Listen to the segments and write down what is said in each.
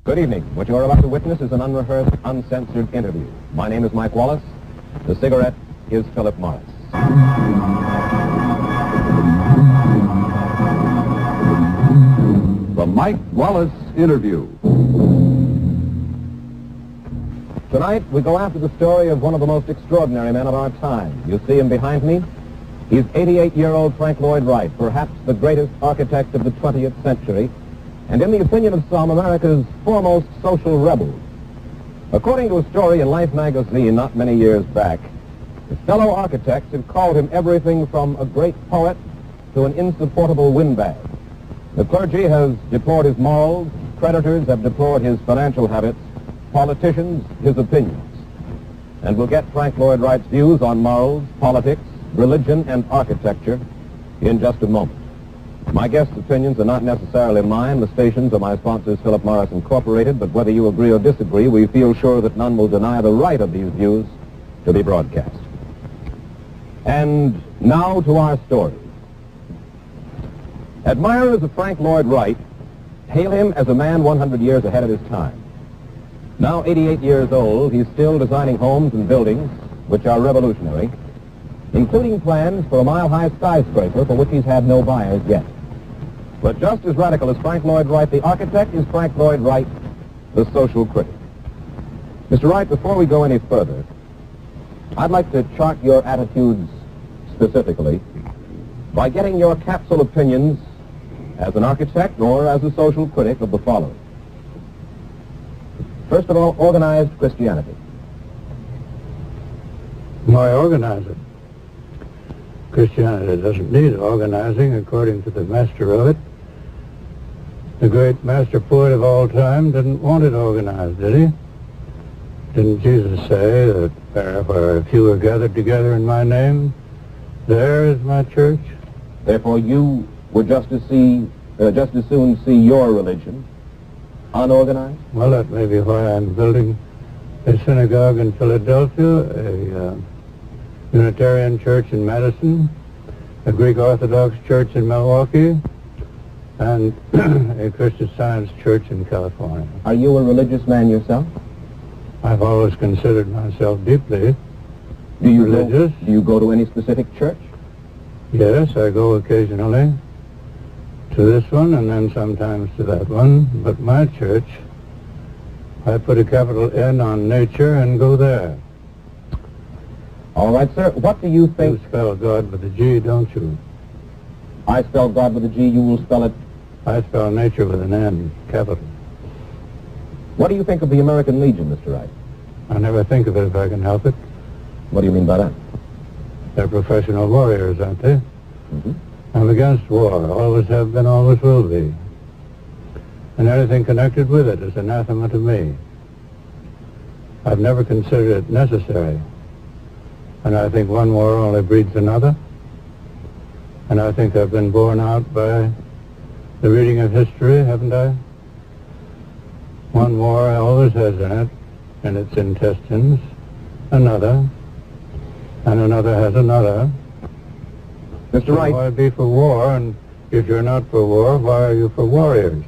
Good evening. What you are about to witness is an unrehearsed, uncensored interview. My name is Mike Wallace. The cigarette is Philip Morris. The Mike Wallace Interview. Tonight, we go after the story of one of the most extraordinary men of our time. You see him behind me? He's 88-year-old Frank Lloyd Wright, perhaps the greatest architect of the 20th century, and in the opinion of some, America's foremost social rebel. According to a story in Life magazine not many years back, his fellow architects have called him everything from a great poet to an insupportable windbag. The clergy has deplored his morals, creditors have deplored his financial habits, politicians his opinions. And we'll get Frank Lloyd Wright's views on morals, politics, religion, and architecture in just a moment. My guest's opinions are not necessarily mine. The stations are my sponsors, Philip Morris Incorporated, but whether you agree or disagree, we feel sure that none will deny the right of these views to be broadcast. And now to our story. Admirers of Frank Lloyd Wright hail him as a man 100 years ahead of his time. Now 88 years old, he's still designing homes and buildings which are revolutionary, including plans for a mile-high skyscraper for which he's had no buyers yet. But just as radical as Frank Lloyd Wright, the architect, is Frank Lloyd Wright, the social critic. Mr. Wright, before we go any further, I'd like to chart your attitudes specifically by getting your capsule opinions as an architect or as a social critic of the following. First of all, organized Christianity. Why organize it? Christianity doesn't need organizing according to the master of it. The great master poet of all time didn't want it organized, did he? Didn't Jesus say that where a few are gathered together in my name, there is my church? Therefore, you would just as soon see your religion unorganized? Well, that may be why I'm building a synagogue in Philadelphia, a Unitarian church in Madison, a Greek Orthodox church in Milwaukee, and a Christian Science church in California. Are you a religious man yourself? I've always considered myself deeply religious. Do you go to any specific church? Yes, I go occasionally to this one and then sometimes to that one, but my church, I put a capital N on nature and go there. All right, sir. What do you think... You spell God with a G, don't you? I spell God with a G, you will spell it... I spell nature with an N, capital. What do you think of the American Legion, Mr. Wright? I never think of it if I can help it. What do you mean by that? They're professional warriors, aren't they? Mm-hmm. I'm against war, always have been, always will be. And anything connected with it is anathema to me. I've never considered it necessary. And I think one war only breeds another. And I think I've been borne out by the reading of history, haven't I? One war always has in its intestines, another, and another has another. Mr. So Wright... why be for war? And if you're not for war, why are you for warriors?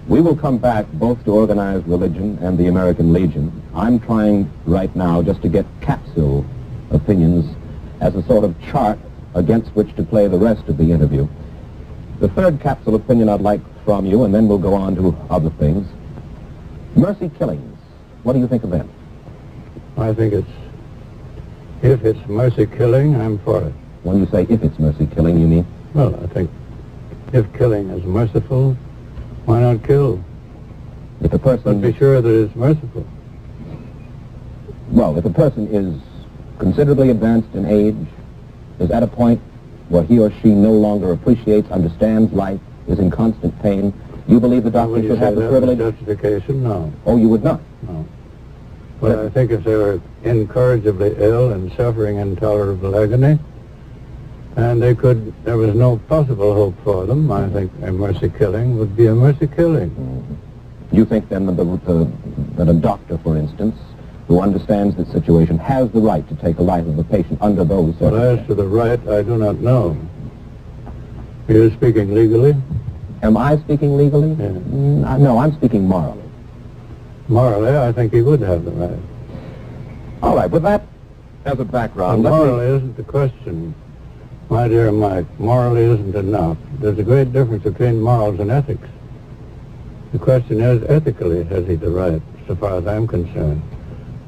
We will come back both to organized religion and the American Legion. I'm trying right now just to get capsule opinions as a sort of chart against which to play the rest of the interview. The third capsule opinion I'd like from you, and then we'll go on to other things. Mercy killings. What do you think of them? I think if it's mercy killing, I'm for it. When you say if it's mercy killing, you mean? Well, I think if killing is merciful, why not kill? If a person... But be sure that it's merciful. Well, if a person is considerably advanced in age, is at a point where he or she no longer appreciates, understands life, is in constant pain, you believe the doctor should have the privilege? Justification? No. Oh, you would not? No. Well, I think if they were incorrigibly ill and suffering intolerable agony, and there was no possible hope for them, I think a mercy killing would be a mercy killing. Mm-hmm. You think then that a doctor, for instance, who understands the situation, has the right to take the life of a patient under those circumstances? Well, as to the right, I do not know. Are you speaking legally? Am I speaking legally? Yeah. No, I'm speaking morally. Morally, I think he would have the right. All right, with that as a background, let me- Morally isn't the question, my dear Mike. Morally isn't enough. There's a great difference between morals and ethics. The question is, ethically, has he the right, so far as I'm concerned?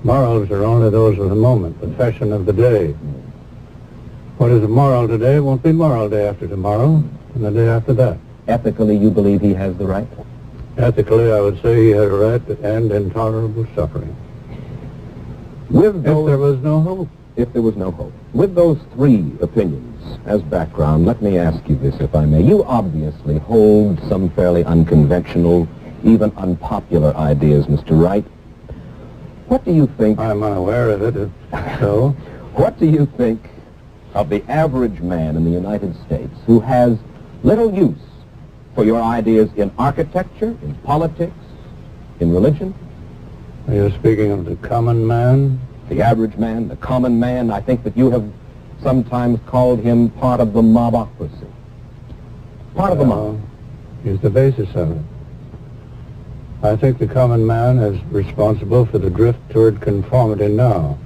Morals are only those of the moment, the fashion of the day. What is moral today won't be moral day after tomorrow, and the day after that. Ethically, you believe he has the right? Ethically, I would say he had a right to end intolerable suffering. With If there those, was no hope. if there was no hope. With those three opinions as background, let me ask you this, if I may. You obviously hold some fairly unconventional, even unpopular ideas, Mr. Wright. What do you think... I'm unaware of it, if so. What do you think of the average man in the United States who has little use for your ideas in architecture, in politics, in religion? Are you speaking of the common man? The average man, the common man. I think that you have sometimes called him part of the mobocracy. Part of the mob. He's the basis of it. I think the common man is responsible for the drift toward conformity now.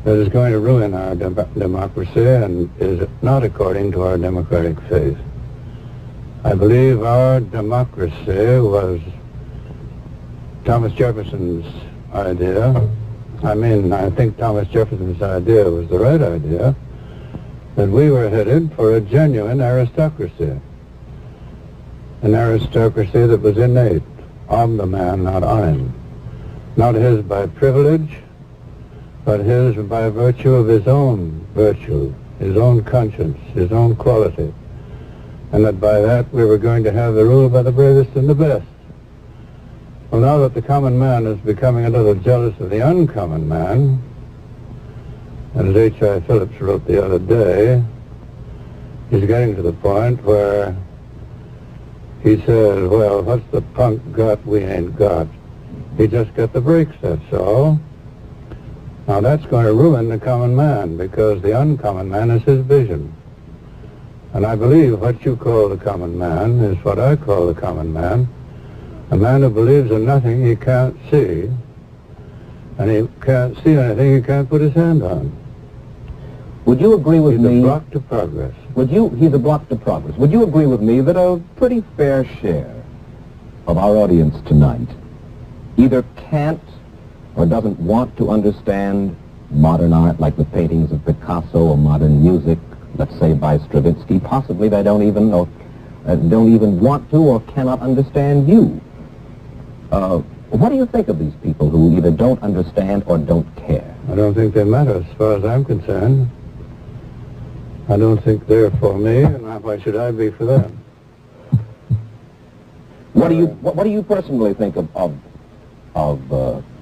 That is going to ruin our democracy and is not according to our democratic faith. I believe our democracy was Thomas Jefferson's idea. I think Thomas Jefferson's idea was the right idea, that we were headed for a genuine aristocracy. An aristocracy that was innate, of the man, not on him. Not his by privilege, but his by virtue of his own virtue, his own conscience, his own quality. And that by that we were going to have the rule by the bravest and the best. Well, now that the common man is becoming a little jealous of the uncommon man, as H.I. Phillips wrote the other day, he's getting to the point where he says, well, what's the punk got we ain't got? He just got the brakes, that's all. Now that's going to ruin the common man, because the uncommon man is his vision. And I believe what you call the common man is what I call the common man. A man who believes in nothing he can't see, and he can't see anything he can't put his hand on. Would you agree with He's me? a block to progress. He's a block to progress. Would you agree with me that a pretty fair share of our audience tonight either can't or doesn't want to understand modern art, like the paintings of Picasso, or modern music, let's say by Stravinsky? Possibly they don't even know, don't even want to or cannot understand you. What do you think of these people who either don't understand or don't care? I don't think they matter as far as I'm concerned. I don't think they're for me, and why should I be for them? What do you personally think of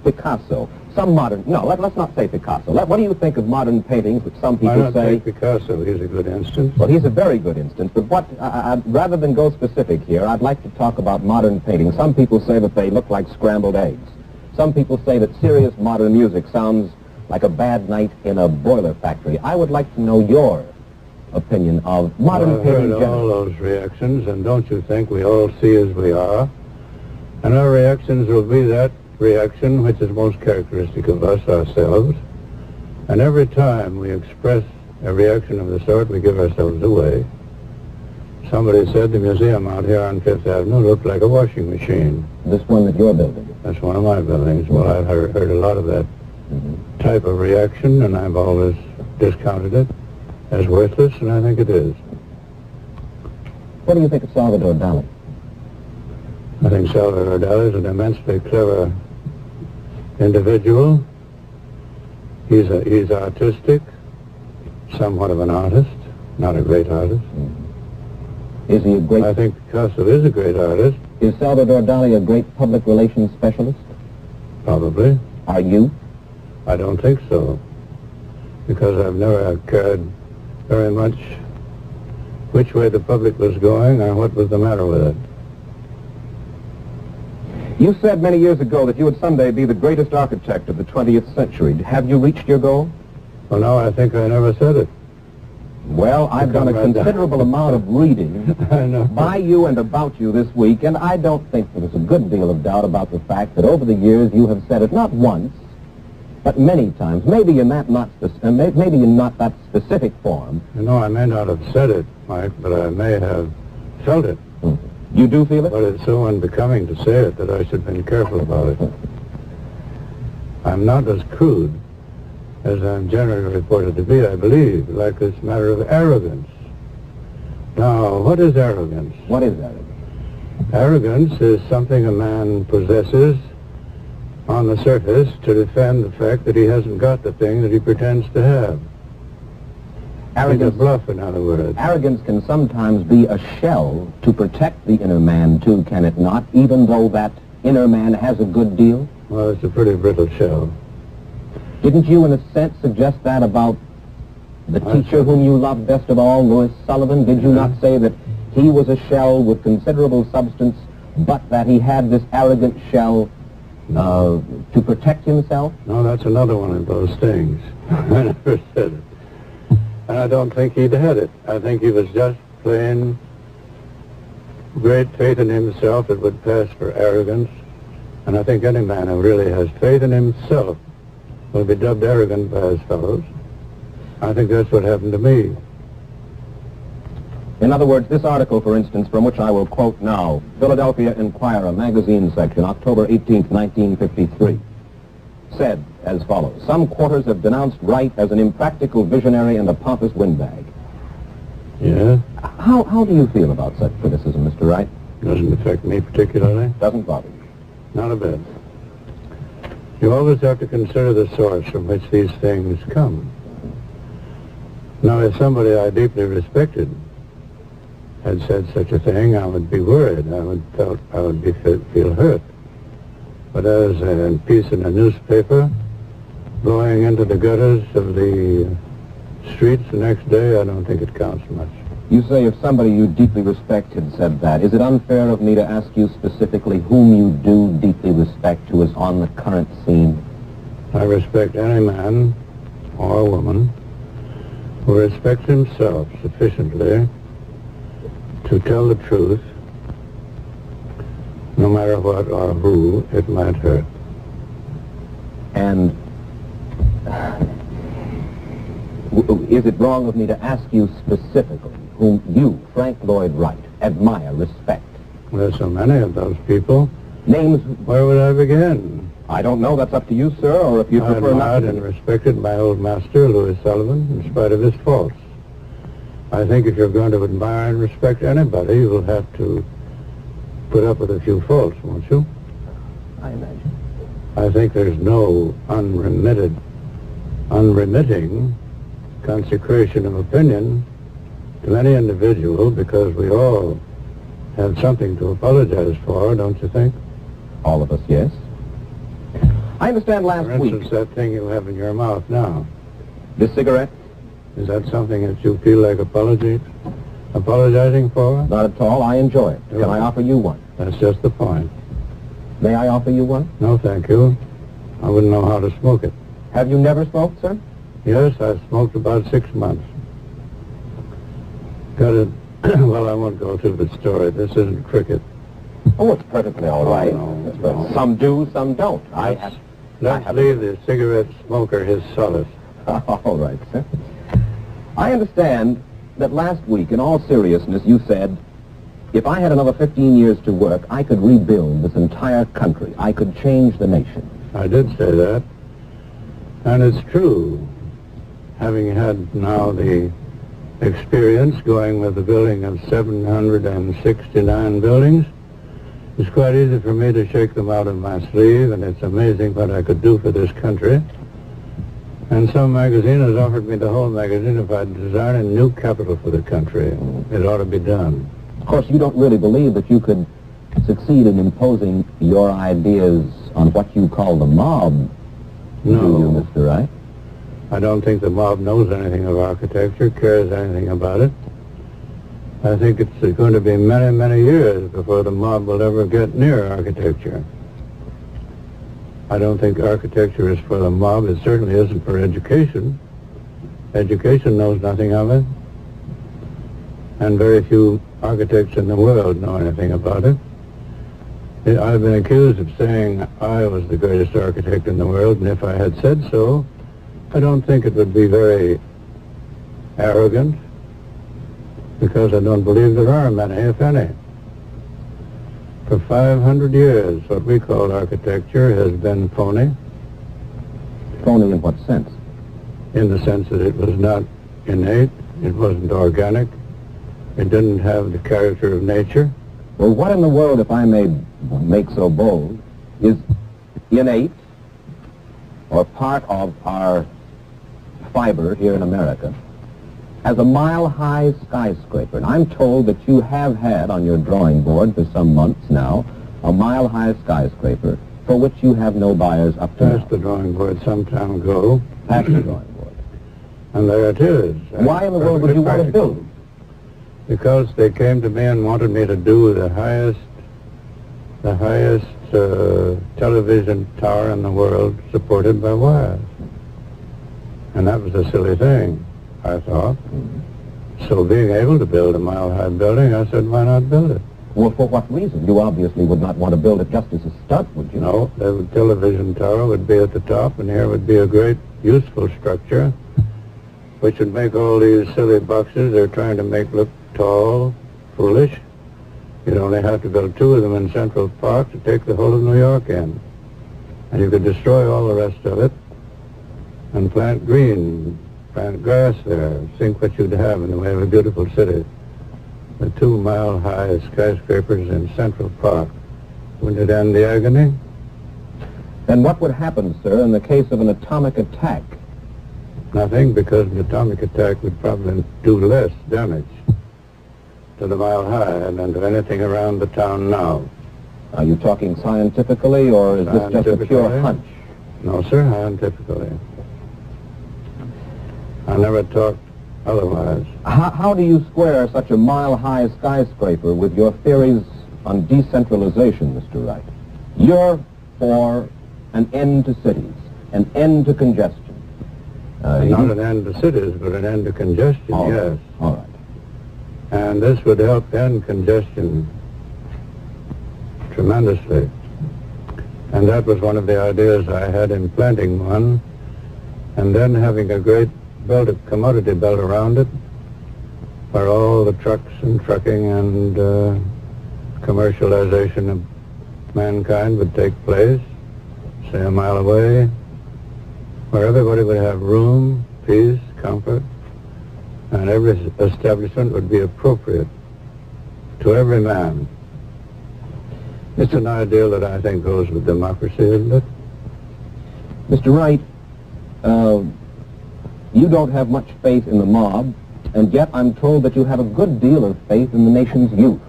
Picasso? Some modern, no, let's not say Picasso. What do you think of modern paintings, which some I people don't say... think Picasso is a good instance. Well, he's a very good instance, but rather than go specific here, I'd like to talk about modern paintings. Some people say that they look like scrambled eggs. Some people say that serious modern music sounds like a bad night in a boiler factory. I would like to know your opinion of modern I've painting heard all those reactions, and don't you think we all see as we are? And our reactions will be that reaction which is most characteristic of us ourselves. And every time we express a reaction of the sort, we give ourselves away. Somebody said the museum out here on Fifth Avenue looked like a washing machine. This one that you're building? That's one of my buildings. Well, I've heard a lot of that type of reaction, and I've always discounted it as worthless, and I think it is. What do you think of Salvador Dali? I think Salvador Dali is an immensely clever individual. He's artistic, somewhat of an artist, not a great artist. Is he a great... I think Picasso is a great artist. Is Salvador Dali a great public relations specialist? Probably. Are you? I don't think so, because I've never cared very much which way the public was going or what was the matter with it. You said many years ago that you would someday be the greatest architect of the 20th century. Have you reached your goal? Well, no, I think I never said it. Well, I've done a come right down. considerable amount of reading I know. by you and about you this week, and I don't think there's a good deal of doubt about the fact that over the years you have said it not once, but many times, maybe in maybe in not that specific form. You know, I may not have said it, Mike, but I may have felt it. You do feel it? But it's so unbecoming to say it that I should have been careful about it. I'm not as crude as I'm generally reported to be, I believe, like this matter of arrogance. Now, what is arrogance? What is arrogance? Arrogance is something a man possesses on the surface to defend the fact that he hasn't got the thing that he pretends to have. He's a Arrogance, bluff, in other words. arrogance can sometimes be a shell to protect the inner man, too, can it not, even though that inner man has a good deal? Well, it's a pretty brittle shell. Didn't you, in a sense, suggest that about the teacher whom you loved best of all, Louis Sullivan? Did you not say that he was a shell with considerable substance, but that he had this arrogant shell to protect himself? No, that's another one of those things. I never said it. And I don't think he'd had it. I think he was just plain great faith in himself that would pass for arrogance. And I think any man who really has faith in himself will be dubbed arrogant by his fellows. I think that's what happened to me. In other words, this article, for instance, from which I will quote now, Philadelphia Inquirer magazine section, October 18th, 1953, said as follows: some quarters have denounced Wright as an impractical visionary and a pompous windbag. Yeah? How do you feel about such criticism, Mr. Wright? Doesn't affect me particularly. Doesn't bother you? Not a bit. You always have to consider the source from which these things come. Now, if somebody I deeply respected had said such a thing, I would be worried. I would feel hurt. But as a piece in a newspaper blowing into the gutters of the streets the next day, I don't think it counts much. You say if somebody you deeply respect had said that. Is it unfair of me to ask you specifically whom you do deeply respect who is on the current scene? I respect any man or woman who respects himself sufficiently to tell the truth, no matter what or who it might hurt. And is it wrong of me to ask you specifically whom you, Frank Lloyd Wright, admire, respect? There's so many of those people. Names? Where would I begin? I don't know. That's up to you, sir, or if you I prefer not admired to. and respected my old master, Louis Sullivan, in spite of his faults. I think if you're going to admire and respect anybody, you will have to put up with a few faults, won't you? I imagine. I think there's no unremitting consecration of opinion to any individual, because we all have something to apologize for, don't you think? All of us, yes. I understand last For week. instance, that thing you have in your mouth now, This cigarette? is that something that you feel like apologizing for? Not at all. I enjoy it. Can I offer you one? That's just the point. May I offer you one? No, thank you. I wouldn't know how to smoke it. Have you never smoked, sir? Yes, I've smoked about 6 months. Got it. Well, I won't go through the story. This isn't cricket. Oh, it's perfectly all right. No, But no. some do, some don't. Let's leave the cigarette smoker his solace. All right, sir. I understand that last week, in all seriousness, you said, if I had another 15 years to work, I could rebuild this entire country. I could change the nation. I did say that. And it's true. Having had now the experience going with the building of 769 buildings, it's quite easy for me to shake them out of my sleeve, and it's amazing what I could do for this country. And some magazine has offered me the whole magazine if I'd design a new capital for the country. It ought to be done. Of course, you don't really believe that you could succeed in imposing your ideas on what you call the mob, do you, No, Mr. Wright? I don't think the mob knows anything of architecture, cares anything about it. I think it's going to be many, many years before the mob will ever get near architecture. I don't think architecture is for the mob. It certainly isn't for education. Education knows nothing of it. and very few architects in the world know anything about it. I've been accused of saying I was the greatest architect in the world, and if I had said so, I don't think it would be very arrogant, because I don't believe there are many, if any. For 500 years, what we call architecture has been phony. Phony in what sense? In the sense that it was not innate, it wasn't organic, it didn't have the character of nature. Well, what in the world, if I may make so bold, is innate or part of our fiber here in America as a mile-high skyscraper? And I'm told that you have had on your drawing board for some months now a mile-high skyscraper for which you have no buyers up to now. Past the drawing board some time ago. Past the drawing board. And there it is. Why in the world would you want to build it? Because they came to me and wanted me to do the highest television tower in the world supported by wires. And that was a silly thing, I thought. So being able to build a mile-high building, I said, why not build it? Well, for what reason? You obviously would not want to build it just as a stunt, would you? No, the television tower would be at the top, and here would be a great, useful structure, which would make all these silly boxes they're trying to make look tall, foolish. You'd only have to build 2 of them in Central Park to take the whole of New York in. And you could destroy all the rest of it and plant green, plant grass there, think what you'd have in the way of a beautiful city. The 2-mile-high skyscrapers in Central Park. Wouldn't it end the agony? Then what would happen, sir, in the case of an atomic attack? Nothing, because an atomic attack would probably do less damage to the Mile High than to anything around the town now. Are you talking scientifically, or is this just a pure hunch? No, sir, scientifically. I never talked otherwise. How do you square such a mile-high skyscraper with your theories on decentralization, Mr. Wright? You're for an end to cities, an end to congestion. Not an end to cities, but an end to congestion, yes. All right. And this would help end congestion tremendously. And that was one of the ideas I had in planting one, and then having a great belt, a commodity belt around it, where all the trucks and trucking and commercialization of mankind would take place, say a mile away, where everybody would have room, peace, comfort, and every establishment would be appropriate to every man. It's an ideal that I think goes with democracy, isn't it? Mr. Wright, you don't have much faith in the mob, and yet I'm told that you have a good deal of faith in the nation's youth.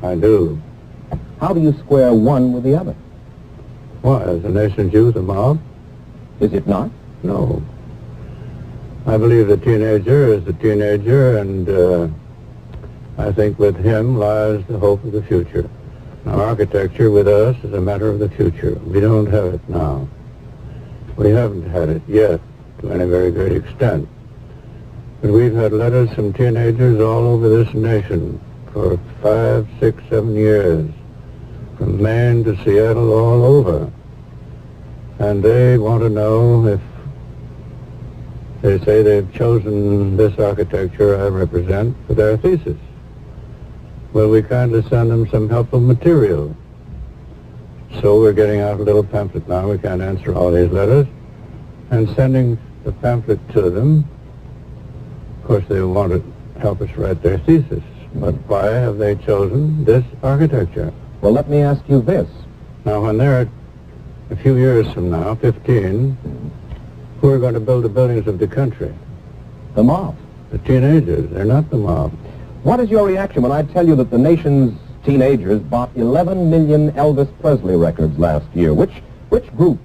I do. How do you square one with the other? Why, is the nation's youth a mob? Is it not? No. I believe the teenager is the teenager, and I think with him lies the hope of the future. Now, architecture with us is a matter of the future. We don't have it now. We haven't had it yet to any very great extent. But we've had letters from teenagers all over this nation for 5, 6, 7 years, from Maine to Seattle, all over. And they want to know if they say they've chosen this architecture I represent for their thesis. Well, we kindly send them some helpful material. So we're getting out a little pamphlet now. We can't answer all these letters. And sending the pamphlet to them. Of course, they want to help us write their thesis. But why have they chosen this architecture? Well, let me ask you this. Now, when they're a few years from now, 15, who are going to build the buildings of the country? The mob. The teenagers. They're not the mob. What is your reaction when I tell you that the nation's teenagers bought 11 million Elvis Presley records last year? Which group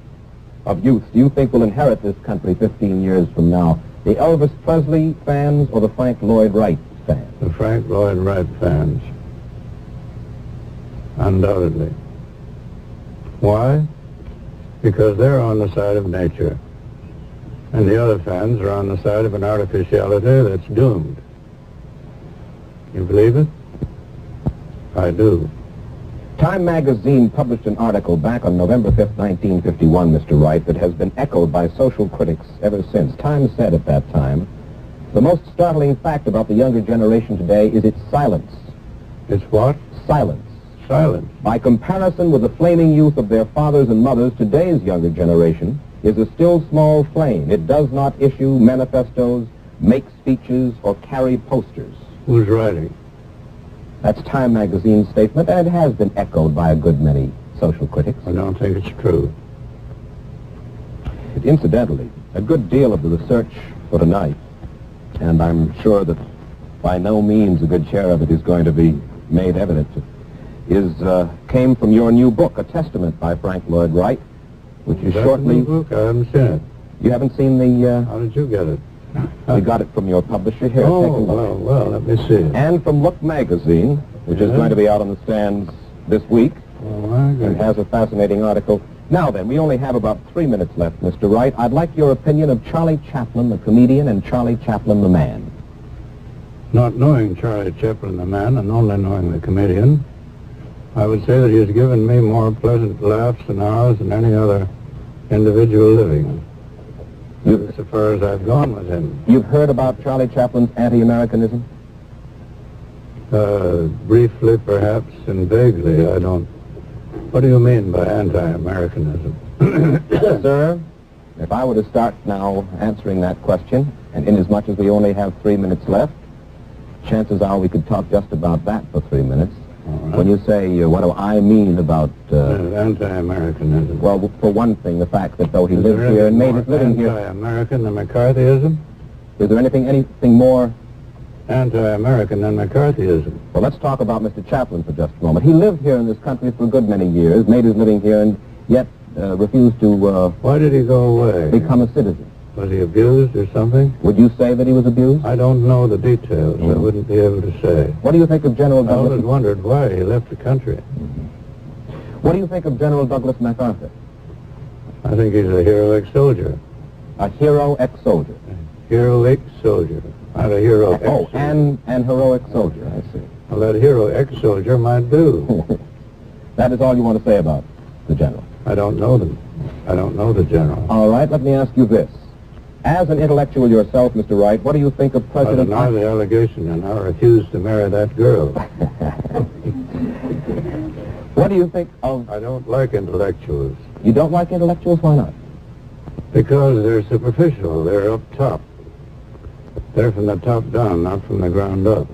of youth do you think will inherit this country 15 years from now? The Elvis Presley fans or the Frank Lloyd Wright fans? The Frank Lloyd Wright fans. Undoubtedly. Why? Because they're on the side of nature. And the other fans are on the side of an artificiality that's doomed. You believe it? I do. Time magazine published an article back on November 5th, 1951, Mr. Wright, that has been echoed by social critics ever since. Time said at that time, the most startling fact about the younger generation today is its silence. It's what? Silence. Silence. By comparison with the flaming youth of their fathers and mothers, today's younger generation is a still small flame. It does not issue manifestos, make speeches, or carry posters. Who's writing? That's Time magazine's statement, and it has been echoed by a good many social critics. I don't think it's true. Incidentally, a good deal of the research for tonight, and I'm sure that by no means a good share of it is going to be made evident, came from your new book, A Testament by Frank Lloyd Wright, which is That's shortly... a new book? I haven't seen it. You haven't seen the... How did you get it? We got it from your publisher here. Oh, Take a look. well, let me see it. And from Look magazine, which is Yeah. going to be out on the stands this week, Oh, my and goodness. has a fascinating article. Now then, we only have about 3 minutes left, Mr. Wright. I'd like your opinion of Charlie Chaplin, the comedian, and Charlie Chaplin, the man. Not knowing Charlie Chaplin, the man, and only knowing the comedian, I would say that he has given me more pleasant laughs and hours than any other individual living. As far as I've gone with him. You've heard about Charlie Chaplin's anti-Americanism? Briefly, perhaps, and vaguely, I don't... What do you mean by anti-Americanism? Sir, if I were to start now answering that question, and inasmuch as we only have 3 minutes left, chances are we could talk just about that for 3 minutes. All right. When you say, what do I mean about... Anti-Americanism. Well, for one thing, the fact that though he Is lived there here and anything made his more living here... anti-American than McCarthyism? Is there anything more... Anti-American than McCarthyism. Well, let's talk about Mr. Chaplin for just a moment. He lived here in this country for a good many years, made his living here, and yet refused to Why did he go away? become a citizen. Was he abused or something? Would you say that he was abused? I don't know the details. I wouldn't be able to say. What do you think of General I always Douglas... wondered why he left the country. What do you think of General Douglas MacArthur? I think he's a heroic soldier. A hero ex-soldier. Heroic soldier. Not a hero ex-soldier. Oh, and heroic soldier, I see. Well, that hero ex-soldier might do. That is all you want to say about the general. I don't know them. I don't know the general. All right, let me ask you this. As an intellectual yourself, Mr. Wright, what do you think of I President... deny the allegation, and I refuse to marry that girl. What do you think of... I don't like intellectuals You don't like intellectuals? Why not? because they're superficial. They're up top. They're from the top down, not from the ground up.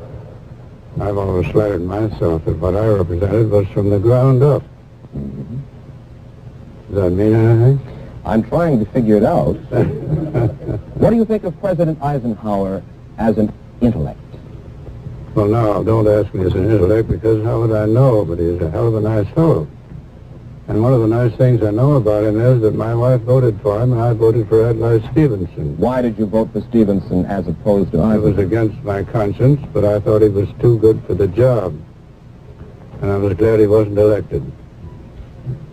I've always flattered myself that what I represented was from the ground up. Does that mean anything? I'm trying to figure it out. What do you think of President Eisenhower as an intellect? Well, now, don't ask me as an intellect, because how would I know? But he's a hell of a nice fellow. And one of the nice things I know about him is that my wife voted for him, and I voted for Adlai Stevenson. Why did you vote for Stevenson as opposed to I was Eisenhower? against my conscience, but I thought he was too good for the job. And I was glad he wasn't elected.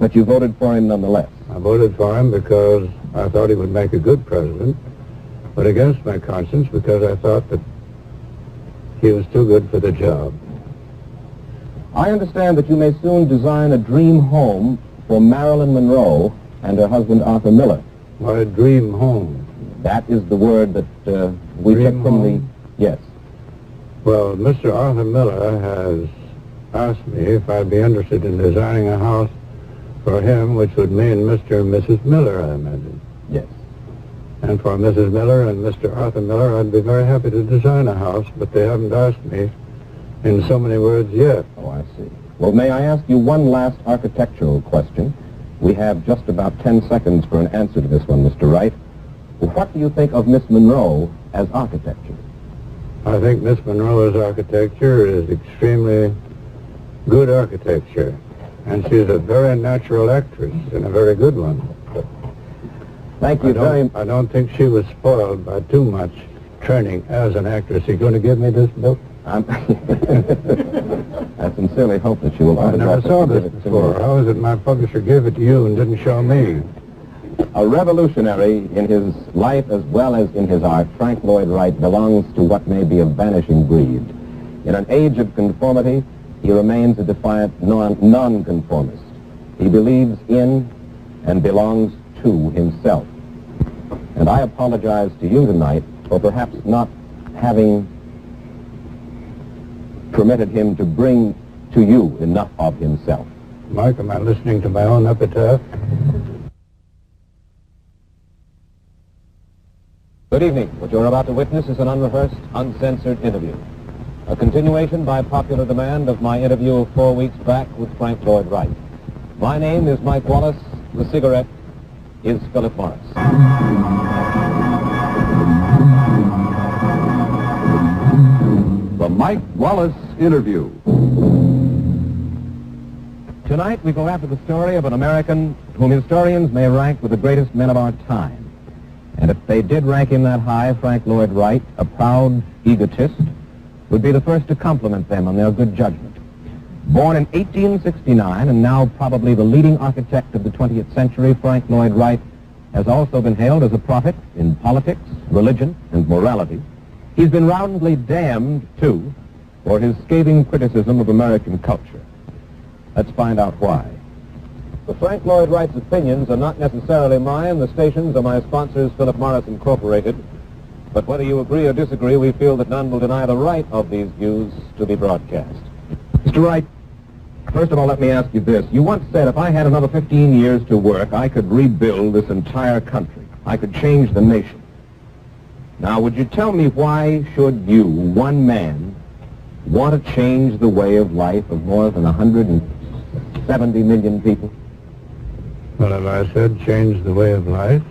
But you voted for him nonetheless. I voted for him because I thought he would make a good president, but against my conscience because I thought that he was too good for the job. I understand that you may soon design a dream home for Marilyn Monroe and her husband Arthur Miller. My dream home. That is the word that we Dream took from home? the... Yes. Well, Mr. Arthur Miller has asked me if I'd be interested in designing a house for him, which would mean Mr. and Mrs. Miller, I imagine. Yes. And for Mrs. Miller and Mr. Arthur Miller, I'd be very happy to design a house, but they haven't asked me in so many words yet. Oh, I see. Well, may I ask you one last architectural question? We have just about 10 seconds for an answer to this one, Mr. Wright. What do you think of Miss Monroe as architecture? I think Miss Monroe's architecture is extremely good architecture, and she's a very natural actress and a very good one. Thank you very much. I don't think she was spoiled by too much training as an actress. You going to give me this book? I sincerely hope that you will I never autograph it saw and this give it to before. me. How is it my publisher gave it to you and didn't show me? A revolutionary in his life as well as in his art, Frank Lloyd Wright belongs to what may be a vanishing breed. In an age of conformity, he remains a defiant nonconformist. He believes in and belongs to himself. And I apologize to you tonight for perhaps not having permitted him to bring to you enough of himself. Mike, am I listening to my own epitaph? Good evening. What you're about to witness is an unrehearsed, uncensored interview. A continuation by popular demand of my interview of 4 weeks back with Frank Lloyd Wright. My name is Mike Wallace. The cigarette is Philip Morris. The Mike Wallace Interview. Tonight we go after the story of an American whom historians may rank with the greatest men of our time. And if they did rank him that high, Frank Lloyd Wright, a proud egotist, would be the first to compliment them on their good judgment. Born in 1869 and now probably the leading architect of the 20th century, Frank Lloyd Wright has also been hailed as a prophet in politics, religion, and morality. He's been roundly damned, too, for his scathing criticism of American culture. Let's find out why. The Frank Lloyd Wright's opinions are not necessarily mine. The stations are my sponsors, Philip Morris Incorporated. But whether you agree or disagree, we feel that none will deny the right of these views to be broadcast. Mr. Wright, first of all, let me ask you this. You once said if I had another 15 years to work, I could rebuild this entire country. I could change the nation. Now, would you tell me why should you, one man, want to change the way of life of more than 170 million people? Well, have I said change the way of life?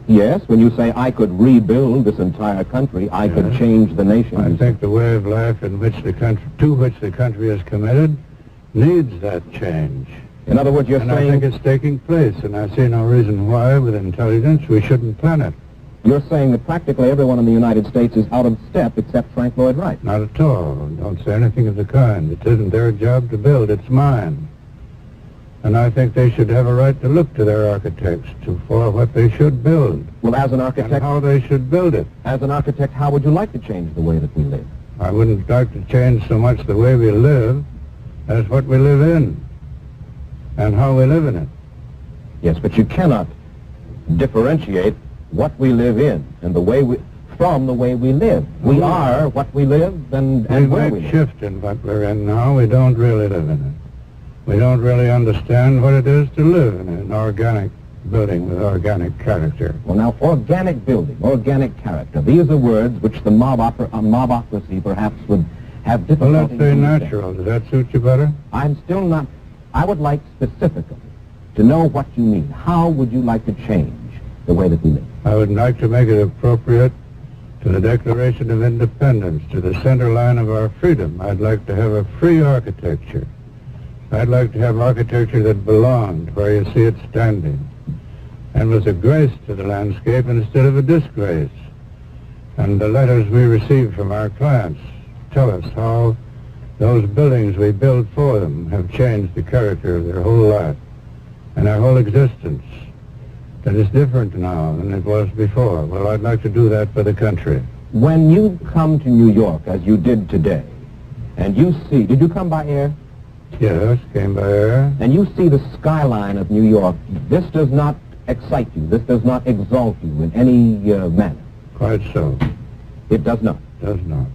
Yes, when you say I could rebuild this entire country, I could change the nation. I think the way of life in which the country, to which the country is committed needs that change. In other words, you're and saying... I think it's taking place, and I see no reason why, with intelligence, we shouldn't plan it. You're saying that practically everyone in the United States is out of step except Frank Lloyd Wright. Not at all. Don't say anything of the kind. It isn't their job to build. It's mine. And I think they should have a right to look to their architects for what they should build. Well, as an architect... And how they should build it. As an architect, how would you like to change the way that we live? I wouldn't like to change so much the way we live as what we live in and how we live in it. Yes, but you cannot differentiate what we live in and the way we... from the way we live. We are what we live and where we live. We make shift in what we're in now. We don't really live in it. We don't really understand what it is to live in an organic building with organic character. Well, now, organic building, organic character, these are words which the mobocracy perhaps would have difficulty... Well, let's say natural. Does that suit you better? I'm still not... I would like specifically to know what you mean. How would you like to change the way that we live? I would like to make it appropriate to the Declaration of Independence, to the center line of our freedom. I'd like to have a free architecture. I'd like to have architecture that belonged where you see it standing and was a grace to the landscape instead of a disgrace. And the letters we receive from our clients tell us how those buildings we build for them have changed the character of their whole life and their whole existence. That is different now than it was before. Well, I'd like to do that for the country. When you come to New York, as you did today, and you see... Did you come by air? Yes, came by air. And you see the skyline of New York. This does not excite you. This does not exalt you in any manner. Quite so. It does not. Does not.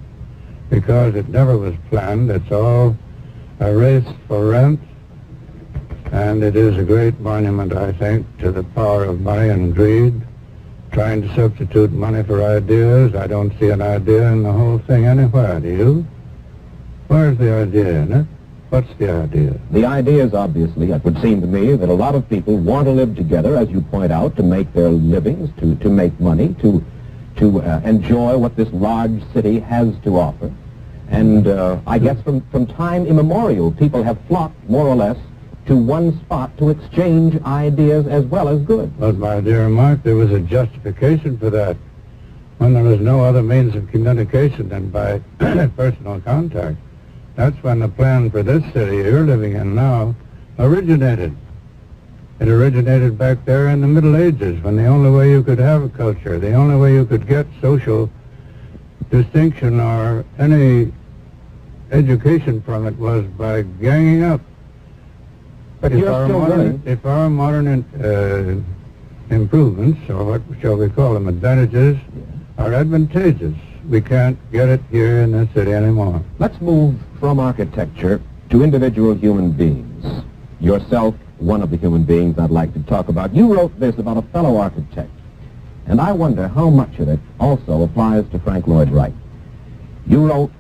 Because it never was planned. It's all a race for rent. And it is a great monument, I think, to the power of money and greed. Trying to substitute money for ideas. I don't see an idea in the whole thing anywhere, do you? Where's the idea in it? What's the idea? The idea is obviously, it would seem to me, that a lot of people want to live together, as you point out, to make their livings, to make money, to enjoy what this large city has to offer. And I guess from time immemorial, people have flocked, more or less, to one spot to exchange ideas as well as goods. But, my dear Mark, there was a justification for that when there was no other means of communication than by personal contact. That's when the plan for this city you're living in now originated. It originated back there in the Middle Ages, when the only way you could have a culture, the only way you could get social distinction or any education from it was by ganging up. But you're still willing. If our modern improvements, or what shall we call them, advantages, are advantageous, we can't get it here in this city anymore. Let's move from architecture to individual human beings. Yourself, one of the human beings I'd like to talk about. You wrote this about a fellow architect, and I wonder how much of it also applies to Frank Lloyd Wright. You wrote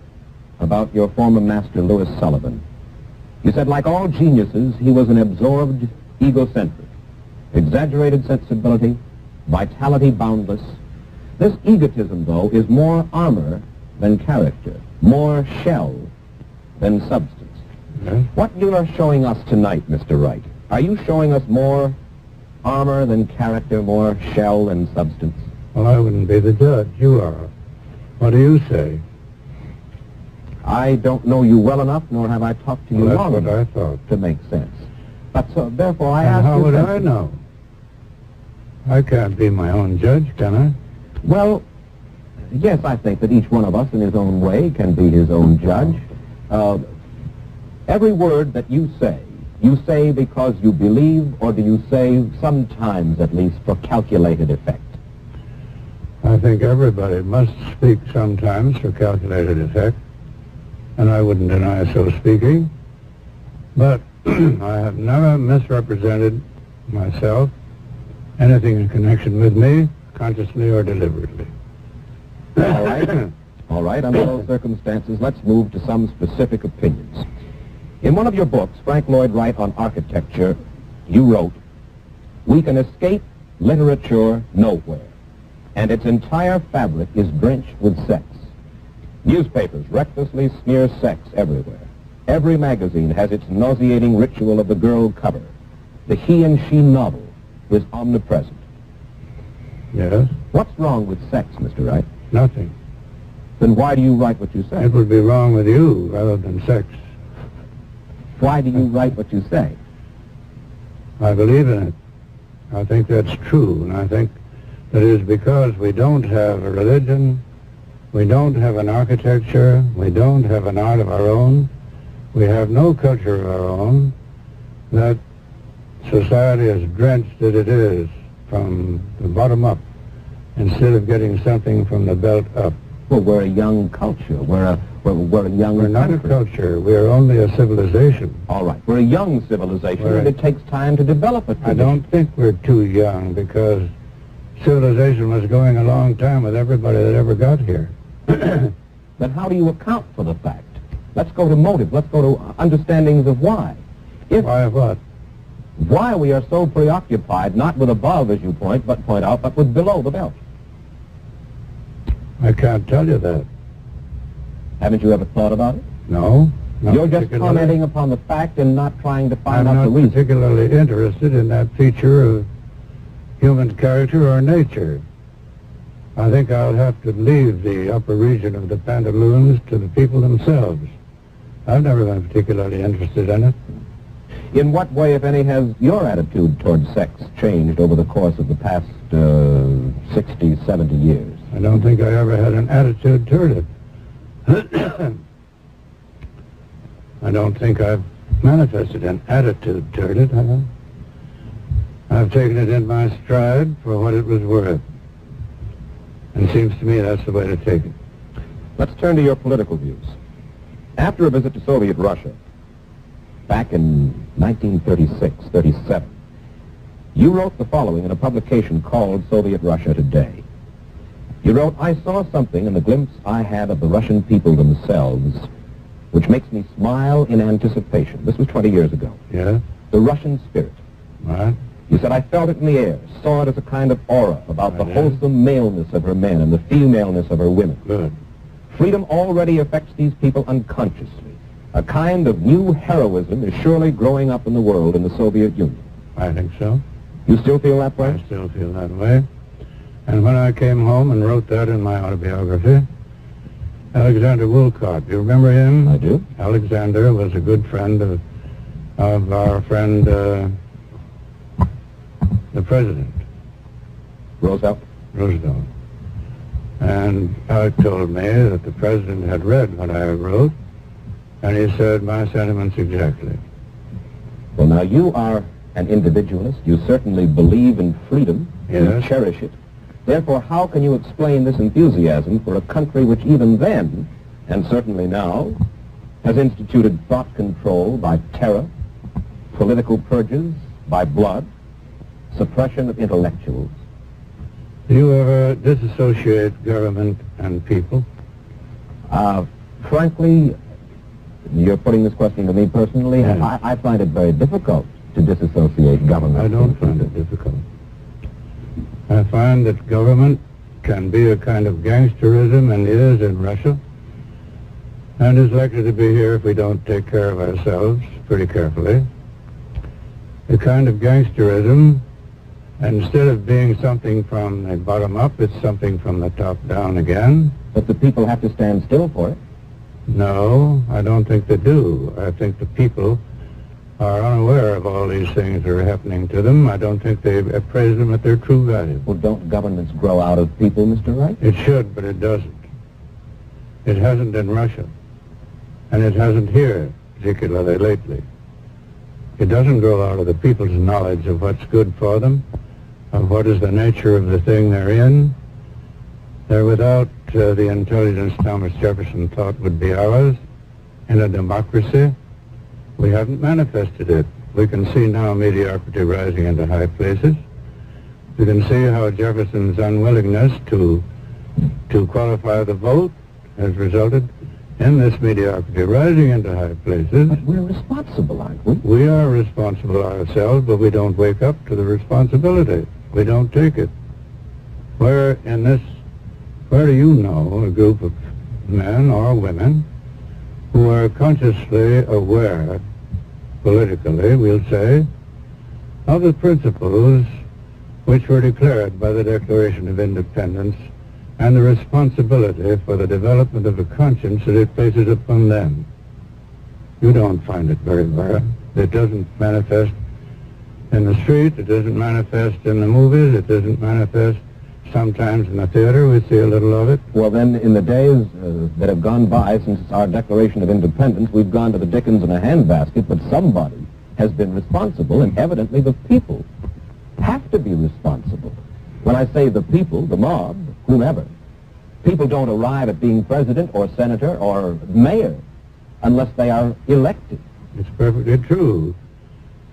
about your former master, Louis Sullivan. You said, like all geniuses, he was an absorbed egocentric, exaggerated sensibility, vitality boundless. This egotism, though, is more armor than character, more shell than substance. Yes? What you are showing us tonight, Mr. Wright, are you showing us more armor than character, more shell than substance? Well, I wouldn't be the judge. You are. What do you say? I don't know you well enough, nor have I talked to you Well, long that's what I enough thought. to make sense. But so, therefore, I And ask how you... would I sensibly- know? I can't be my own judge, can I? Well, yes, I think that each one of us in his own way can be his own judge. Every word that you say because you believe, or do you say sometimes at least for calculated effect? I think everybody must speak sometimes for calculated effect, and I wouldn't deny so speaking. But I have never misrepresented myself, anything in connection with me, consciously or deliberately. All right. All right, under those circumstances, let's move to some specific opinions. In one of your books, Frank Lloyd Wright on Architecture, you wrote, "We can escape literature nowhere, and its entire fabric is drenched with sex. Newspapers recklessly smear sex everywhere. Every magazine has its nauseating ritual of the girl cover. The he and she novel is omnipresent." Yes? What's wrong with sex, Mr. Wright? Nothing. Then why do you write what you say? It would be wrong with you rather than sex. Why do you write what you say? I believe in it. I think that's true, and I think that is because we don't have a religion, we don't have an architecture, we don't have an art of our own, we have no culture of our own, that society is drenched as it is from the bottom up instead of getting something from the belt up. Well, we're a young culture. We're a young We're not a country. culture, we are only a civilization. All right. We're a young civilization, We're and a- it takes time to develop it. I don't think we're too young because civilization was going a long time with everybody that ever got here. Then how do you account for the fact? Let's go to motive. Let's go to understandings of why. Why what? Why we are so preoccupied, not with above, as you point out, but with below the belt. I can't tell you that. Haven't you ever thought about it? No. not You're just particularly. commenting upon the fact and not trying to find I'm out the not reason. particularly interested in that feature of human character or nature. I think I'll have to leave the upper region of the pantaloons to the people themselves. I've never been particularly interested in it. In what way, if any, has your attitude toward sex changed over the course of the past 60, 70 years? I don't think I ever had an attitude toward it. I don't think I've manifested an attitude toward it. I've taken it in my stride for what it was worth. And it seems to me that's the way to take it. Let's turn to your political views. After a visit to Soviet Russia, back in 1936-37, you wrote the following in a publication called Soviet Russia Today. You wrote, "I saw something in the glimpse I had of the Russian people themselves, which makes me smile in anticipation." This was 20 years ago. Yes? The Russian spirit. Right? You said, "I felt it in the air, saw it as a kind of aura about the I did. wholesome maleness of her men and the femaleness of her women. Good. Freedom already affects these people unconsciously. A kind of new heroism is surely growing up in the world in the Soviet Union." I think so. You still feel that way? I still feel that way. And when I came home and wrote that in my autobiography, Alexander Woolcott, you remember him? I do. Alexander was a good friend of our friend, the president, Roosevelt? Roosevelt. And Alec told me that the president had read what I wrote And he said my sentiments exactly. Well, now, you are an individualist. You certainly believe in freedom. Yes. You cherish it. Therefore, how can you explain this enthusiasm for a country which even then, and certainly now, has instituted thought control by terror, political purges by blood, suppression of intellectuals? Do you ever disassociate government and people? Frankly, you're putting this question to me personally, and Yes. I find it very difficult to disassociate government. I don't find it difficult. I find that government can be a kind of gangsterism, and is in Russia, and is likely to be here if we don't take care of ourselves pretty carefully. A kind of gangsterism, instead of being something from the bottom up, it's something from the top down again. But the people have to stand still for it. No, I don't think they do. I think the people are unaware of all these things that are happening to them. I don't think they appraise them at their true value. Well, don't governments grow out of people, Mr. Wright? It should, but it doesn't. It hasn't in Russia, and it hasn't here, particularly lately. It doesn't grow out of the people's knowledge of what's good for them, of what is the nature of the thing they're in. They're without the intelligence Thomas Jefferson thought would be ours in a democracy. We haven't manifested it. We can see now mediocrity rising into high places. We can see how Jefferson's unwillingness to qualify the vote has resulted in this mediocrity rising into high places. But we're responsible, aren't we? We are responsible ourselves, but we don't wake up to the responsibility. We don't take it. Where do you know a group of men or women who are consciously aware, politically, we'll say, of the principles which were declared by the Declaration of Independence and the responsibility for the development of a conscience that it places upon them? You don't find it very rare. It doesn't manifest in the street. It doesn't manifest in the movies. It doesn't manifest sometimes in the theater. We see a little of it. Well, then, in the days that have gone by since our Declaration of Independence, we've gone to the Dickens in a handbasket, but somebody has been responsible, and evidently the people have to be responsible. When I say the people, the mob, whomever, people don't arrive at being president or senator or mayor unless they are elected. It's perfectly true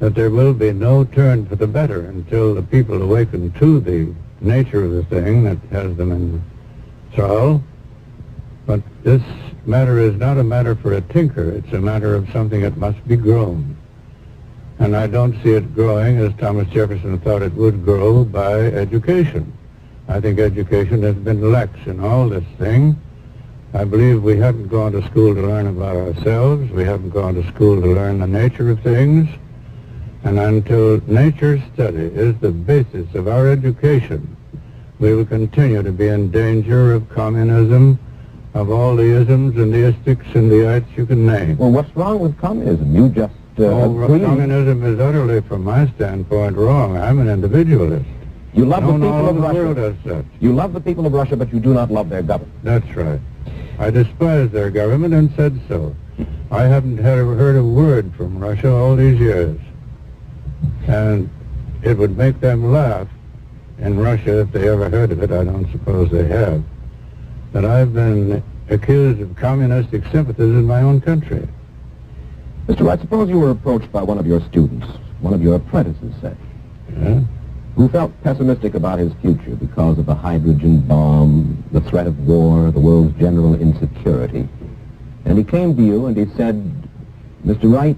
that there will be no turn for the better until the people awaken to the nature of the thing that has them in thrall. But this matter is not a matter for a tinker. It's a matter of something that must be grown. And I don't see it growing as Thomas Jefferson thought it would grow, by education. I think education has been lax in all this thing. I believe we haven't gone to school to learn about ourselves. We haven't gone to school to learn the nature of things. And until nature study is the basis of our education, we will continue to be in danger of communism, of all the isms and the istics and the ites you can name. Well, what's wrong with communism? You just agree. Communism is utterly, from my standpoint, wrong. I'm an individualist. You love the people all of the Russia. world as such. You love the people of Russia, but you do not love their government. That's right. I despise their government and said so. I haven't heard a word from Russia all these years. And it would make them laugh in Russia if they ever heard of it. I don't suppose they have. That I've been accused of communistic sympathies in my own country. Mr. Wright, suppose you were approached by one of your students, one of your apprentices, say, Yeah? who felt pessimistic about his future because of the hydrogen bomb, the threat of war, the world's general insecurity. And he came to you and he said, Mr. Wright,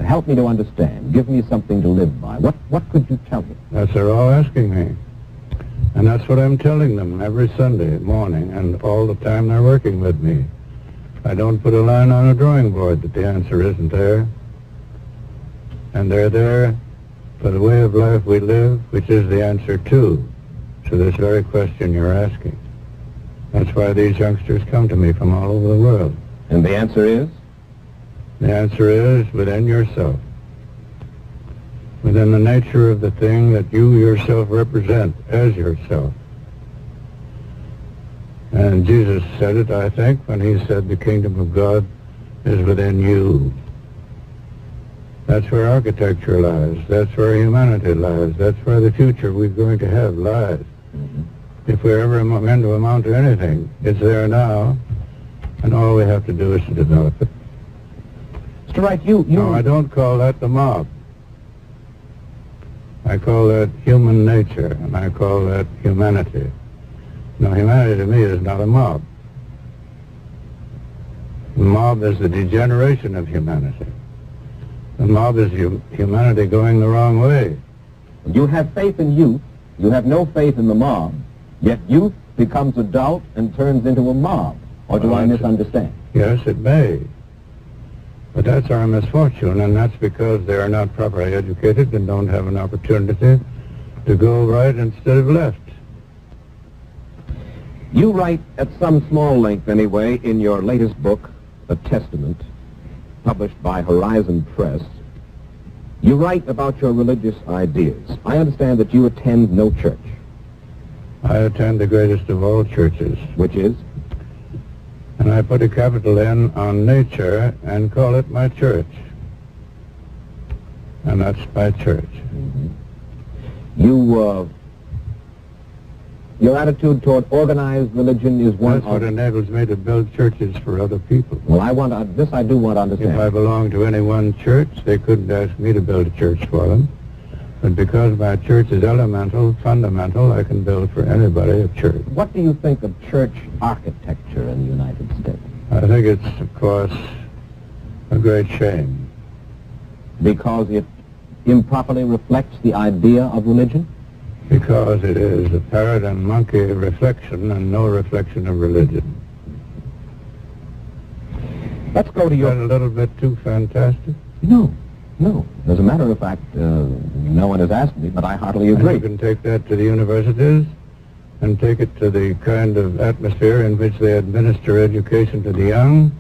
help me to understand. Give me something to live by. What could you tell me? That's what they're all asking me. And that's what I'm telling them every Sunday morning and all the time they're working with me. I don't put a line on a drawing board that the answer isn't there. And they're there for the way of life we live, which is the answer to this very question you're asking. That's why these youngsters come to me from all over the world. And the answer is? The answer is within yourself. Within the nature of the thing that you yourself represent as yourself. And And Jesus said it, I think, when he said the kingdom of God is within you. That's where architecture lies. That's where humanity lies. That's where the future we're going to have lies. If we're ever meant to amount to anything, it's there now, and all we have to do is to develop it. Mr. Wright, you... No, I don't call that the mob. I call that human nature, and I call that humanity. Now, humanity to me is not a mob. The mob is the degeneration of humanity. The mob is humanity going the wrong way. You have faith in youth. You have no faith in the mob. Yet youth becomes adult and turns into a mob. Or do I misunderstand? Yes, it may. But that's our misfortune, and that's because they are not properly educated and don't have an opportunity to go right instead of left. You write, at some small length anyway, in your latest book, A Testament, published by Horizon Press, you write about your religious ideas. I understand that you attend no church. I attend the greatest of all churches. Which is? And I put a capital N on nature and call it my church. And that's my church. Your attitude toward organized religion is one That's what enables me to build churches for other people. Well, this I do want to understand. If I belonged to any one church, they couldn't ask me to build a church for them. But because my church is elemental, fundamental, I can build for anybody a church. What do you think of church architecture in the United States? I think it's, of course, a great shame. Because it improperly reflects the idea of religion? Because it is a parrot and monkey reflection and no reflection of religion. Let's go to Is your... that a little bit too fantastic? No. As a matter of fact, no one has asked me, but I heartily agree. And you can take that to the universities and take it to the kind of atmosphere in which they administer education to the young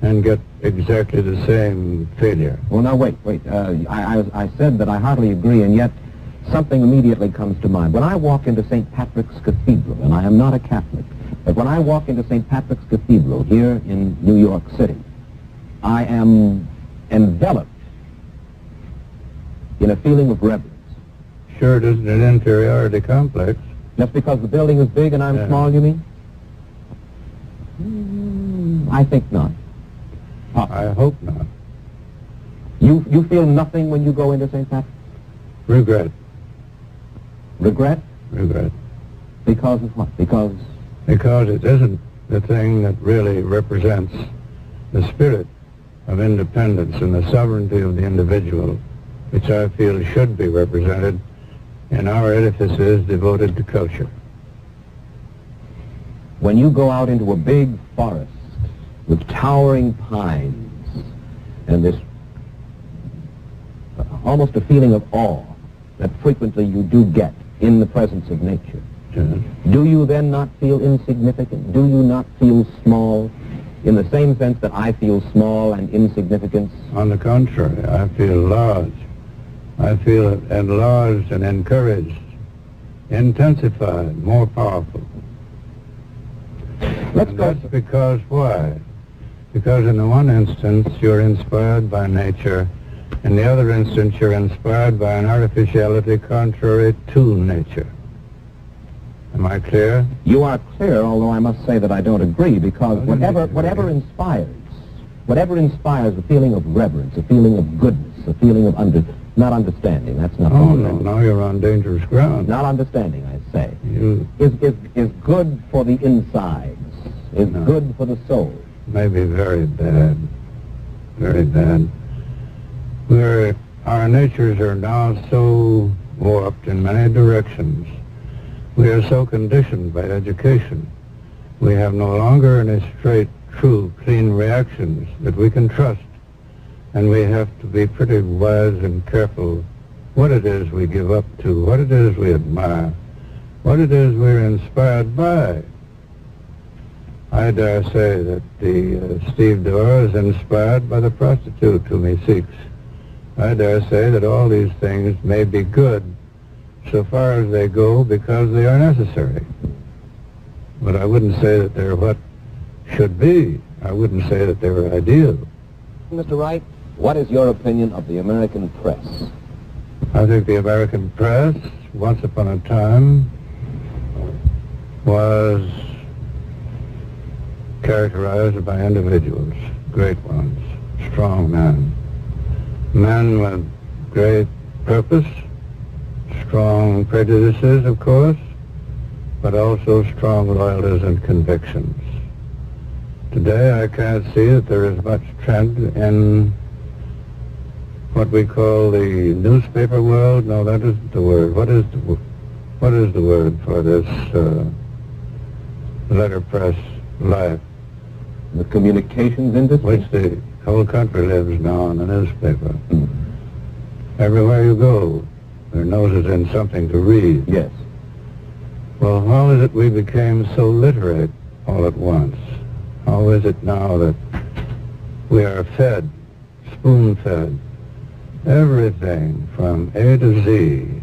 and get exactly the same failure. Well, now, wait. I said that I heartily agree, and yet something immediately comes to mind. When I walk into St. Patrick's Cathedral, and I am not a Catholic, but when I walk into St. Patrick's Cathedral here in New York City, I am enveloped in a feeling of reverence. Sure, it isn't an inferiority complex. Just because the building is big and I'm small, you mean? I think not. I hope not. You feel nothing when you go into St. Patrick's? Regret. Regret? Regret. Because of what? Because it isn't the thing that really represents the spirit of independence and the sovereignty of the individual, which I feel should be represented in our edifices devoted to culture. When you go out into a big forest with towering pines and this almost a feeling of awe that frequently you do get in the presence of nature, do you then not feel insignificant? Do you not feel small in the same sense that I feel small and insignificant? On the contrary, I feel large. I feel enlarged and encouraged, intensified, more powerful. That's because why? Because in the one instance you're inspired by nature, in the other instance you're inspired by an artificiality contrary to nature. Am I clear? You are clear, although I must say that I don't agree, because whatever inspires a feeling of reverence, a feeling of goodness, a feeling of not understanding, that's not... Oh, no, now you're on dangerous ground. Not understanding, I say. Is good for the insides, is good for the soul. Maybe very bad. Very bad. Our natures are now so warped in many directions. We are so conditioned by education. We have no longer any straight, true, clean reactions that we can trust. And we have to be pretty wise and careful what it is we give up to, what it is we admire, what it is we're inspired by. I dare say that the Steve Dorr is inspired by the prostitute whom he seeks. I dare say that all these things may be good so far as they go because they are necessary. but I wouldn't say that they're what should be. I wouldn't say that they were ideal. Mr. Wright, what is your opinion of the American press? I think the American press, once upon a time, was characterized by individuals, great ones, strong men. Men with great purpose, strong prejudices, of course, but also strong loyalties and convictions. Today, I can't see that there is much trend in what we call the newspaper world. No, that isn't the word. What is the word for this letterpress life? The communications industry? Which the whole country lives now on the newspaper. Everywhere you go, their nose is in something to read. Yes. Well, how is it we became so literate all at once? How is it now that we are fed, spoon-fed, everything from A to Z,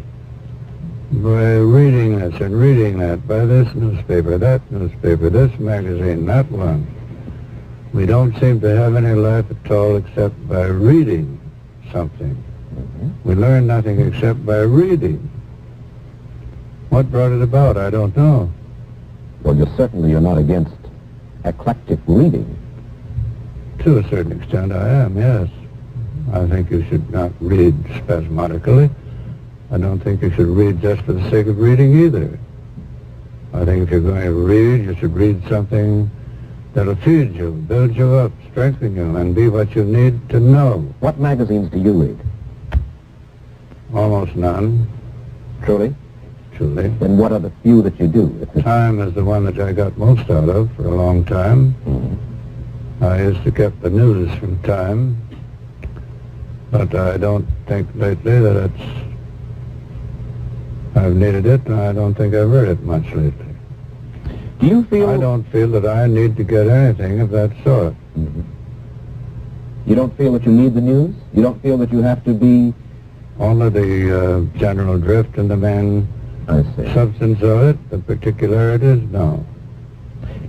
by reading this and reading that, by this newspaper, this magazine, that one. We don't seem to have any life at all except by reading something. We learn nothing except by reading. What brought it about? I don't know. Well, you're not against eclectic reading. To a certain extent, I am, yes. I think you should not read spasmodically. I don't think you should read just for the sake of reading either. I think if you're going to read, you should read something that'll feed you, build you up, strengthen you, and be what you need to know. What magazines do you read? Almost none. Truly? Truly. Then what are the few that you do? Time is the one that I got most out of for a long time. I used to get the news from Time, but I don't think lately that I've needed it, and I don't think I've read it much lately. Do you feel... I don't feel that I need to get anything of that sort. You don't feel that you need the news? You don't feel that you have to be... Only the general drift and the main substance of it, the particularities, no.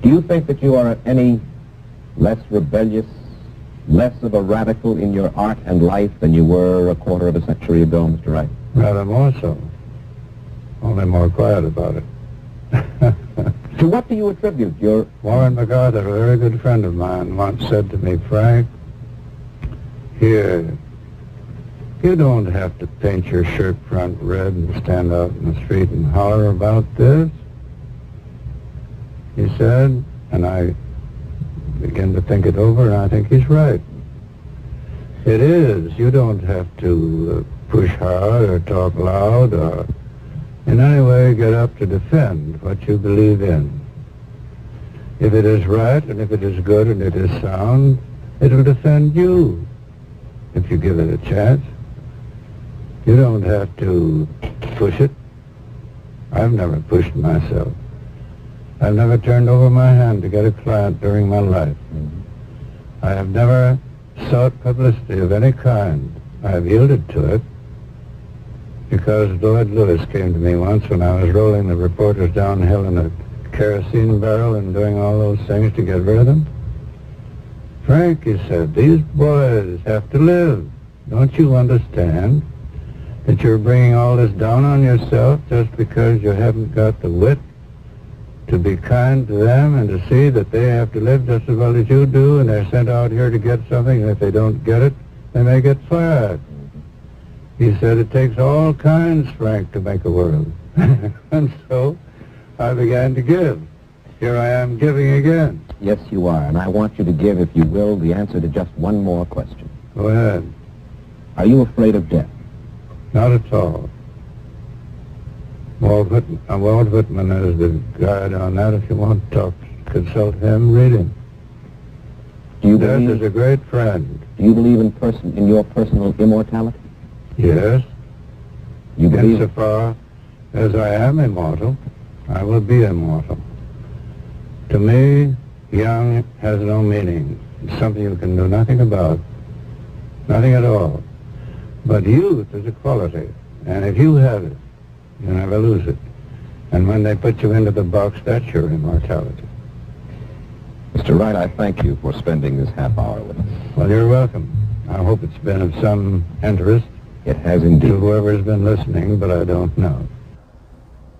Do you think that you are any less rebellious, less of a radical in your art and life than you were a quarter of a century ago, Mr. Wright? Rather more so. Only more quiet about it. To what do you attribute your... Warren MacArthur, a very good friend of mine, once said to me, Frank, here, you don't have to paint your shirt front red and stand out in the street and holler about this. He said, and I began to think it over, and I think he's right. It is. You don't have to push hard or talk loud or in any way get up to defend what you believe in. If it is right and if it is good and it is sound, it'll defend you if you give it a chance. You don't have to push it. I've never pushed myself. I've never turned over my hand to get a client during my life. I have never sought publicity of any kind. I have yielded to it because Lloyd Lewis came to me once when I was rolling the reporters downhill in a kerosene barrel and doing all those things to get rid of them. Frank, he said, these boys have to live. Don't you understand that you're bringing all this down on yourself just because you haven't got the wit to be kind to them and to see that they have to live just as well as you do, and they're sent out here to get something, and if they don't get it, they may get fired. He said, it takes all kinds, Frank, to make a world. And so I began to give. Here I am giving again. Yes, you are, and I want you to give, if you will, the answer to just one more question. Go ahead. Are you afraid of death? Not at all. Walt Whitman is the guide on that. If you want to talk, consult him, read him. Death is a great friend. Do you believe in your personal immortality? Yes. You believe? Insofar as I am immortal, I will be immortal. To me, young has no meaning. It's something you can do nothing about. Nothing at all. But youth is a quality, and if you have it, you never lose it. And when they put you into the box, that's your immortality. Mr. Wright, I thank you for spending this half hour with us. Well, you're welcome. I hope it's been of some interest It has to indeed. whoever's been listening, but I don't know.